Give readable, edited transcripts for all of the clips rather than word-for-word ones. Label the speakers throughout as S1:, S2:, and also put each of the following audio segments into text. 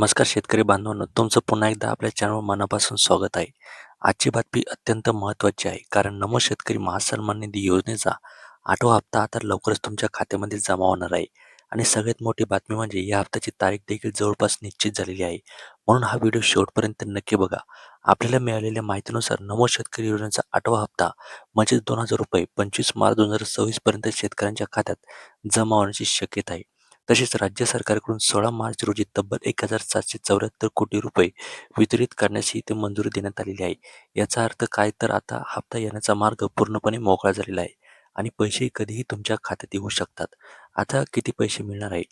S1: नमस्कार शेतकरी बांधवांनो, तुमचं पुन्हा एकदा आपल्या चॅनलवर मनापासून स्वागत आहे. आजची बातमी अत्यंत महत्त्वाची आहे, कारण नमो शेतकरी महासन्मान निधी योजनेचा 8वा हप्ता आता लवकरच तुमच्या खात्यामध्ये जमा होणार आहे. आणि सगळ्यात मोठी बातमी म्हणजे या हप्त्याची तारीख देखील जवळपास निश्चित झालेली आहे. म्हणून हा व्हिडिओ शेवटपर्यंत नक्की बघा. आपल्याला मिळालेल्या माहितीनुसार नमो शेतकरी योजनेचा 8वा हप्ता म्हणजे ₹2000 25 मार्च 2026 पर्यंत शेतकऱ्यांच्या खात्यात जमा होण्याची शक्यता आहे. तसेच राज्य सरकारकडून 16 मार्च रोजी तब्बल 1774 कोटी रुपये वितरित करण्याची इथे मंजुरी देण्यात आलेली आहे. याचा अर्थ काय, तर आता हप्ता येण्याचा मार्ग पूर्णपणे मोकळा झालेला आहे आणि पैसे कधीही तुमच्या खात्यात येऊ शकतात. आता किती पैसे मिळणार आहे?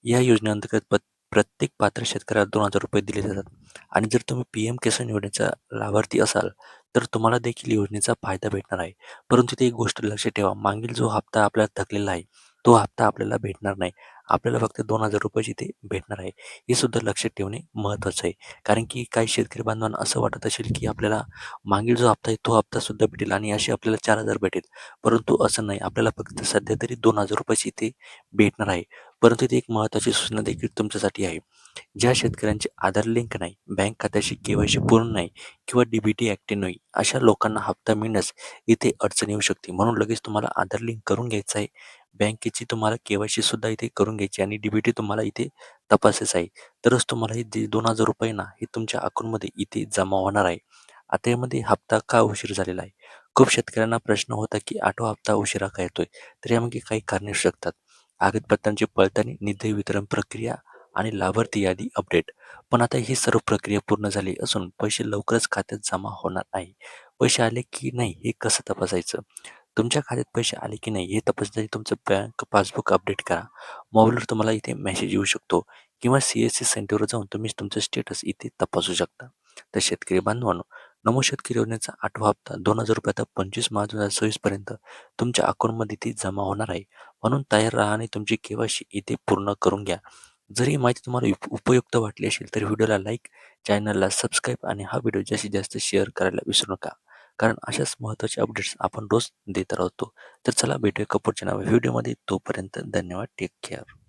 S1: या योजनेअंतर्गत प्रत्येक पात्र शेतकऱ्याला ₹2000 दिले जातात. आणि जर तुम्ही पी-एम किसान योजनेचा लाभार्थी असाल तर तुम्हाला देखील योजनेचा फायदा भेटणार आहे. परंतु ती एक गोष्ट लक्षात ठेवा, मागील जो हप्ता आपल्याला थकलेला आहे तो हप्ता आपल्याला भेटणार नाही. आपल्याला फक्त ₹2000 ते भेटणार आहे. हे सुद्धा लक्षात ठेवणे महत्त्वाचं आहे. कारण की काही शेतकरी बांधवांना असं वाटत असेल की आपल्याला मागील जो हप्ता आहे तो हप्ता सुद्धा भेटेल आणि असे आपल्याला 4000 भेटेल. परंतु असं नाही, आपल्याला फक्त सध्या तरी ₹2000 इथे भेटणार आहे. परंतु इथे एक महत्त्वाची सूचना देखील तुमच्यासाठी आहे. ज्या शेतकऱ्यांचे आधार लिंक नाही, बँक खात्याशी के-वाय-सी पूर्ण नाही किंवा डी-बी-टी ॲक्टिव्ह नाही, अशा लोकांना हप्ता मिळण्यास इथे अडचण येऊ शकते. म्हणून लगेच तुम्हाला आधार लिंक करून घ्यायचं आहे. बँकेची तुम्हाला के-वाय-सी सुद्धा इथे करून घ्यायची आणि डी-बी-टी तुम्हाला इथे तपासायचं आहे. तरच तुम्हाला हे जे ₹2000 ना हे तुमच्या अकाउंटमध्ये इथे जमा होणार आहे. आता यामध्ये हप्ता का उशीर झालेला आहे? खूप शेतकऱ्यांना प्रश्न होता की 8वा हप्ता उशिरा का येतोय? तर यामागे काही कारणे असू शकतात. कागदपत्रांची पडताळणी, निधी वितरण प्रक्रिया आणि लाभार्थी यादी अपडेट. पण आता ही सर्व प्रक्रिया पूर्ण झाली असून पैसे लवकरच खात्यात जमा होणार आहे. पैसे आले की नाही हे कसं तपासायचं? तुमच्या खात्यात पैसे आले की नाही हे तपासण्यासाठी तुमचं बँक पासबुक अपडेट करा. मोबाईलवर तुम्हाला इथे मेसेज येऊ शकतो किंवा सी-एस-सी सेंटरवर जाऊन तुम्ही तुमचं स्टेटस इथे तपासू शकता. तर शेतकरी बांधवांनो, नमो शेतकरी योजनेचा 8वा हप्ता ₹2000 आता 25 मार्च 2026 पर्यंत तुमच्या अकाउंटमध्ये ती जमा होणार आहे. म्हणून तयार राहा आणि तुमची के-वाय-सी इथे पूर्ण करून घ्या. जर ही माहिती तुम्हाला उपयुक्त वाटली असेल तर व्हिडिओला लाईक, चॅनलला सबस्क्राईब आणि हा व्हिडिओ जास्तीत जास्त शेअर करायला विसरू नका. कारण अशाच महत्त्वाचे अपडेट्स आपण रोज देत राहतो. तर चला भेटूया पुढच्या नव्या व्हिडिओमध्ये. तोपर्यंत धन्यवाद. Take care.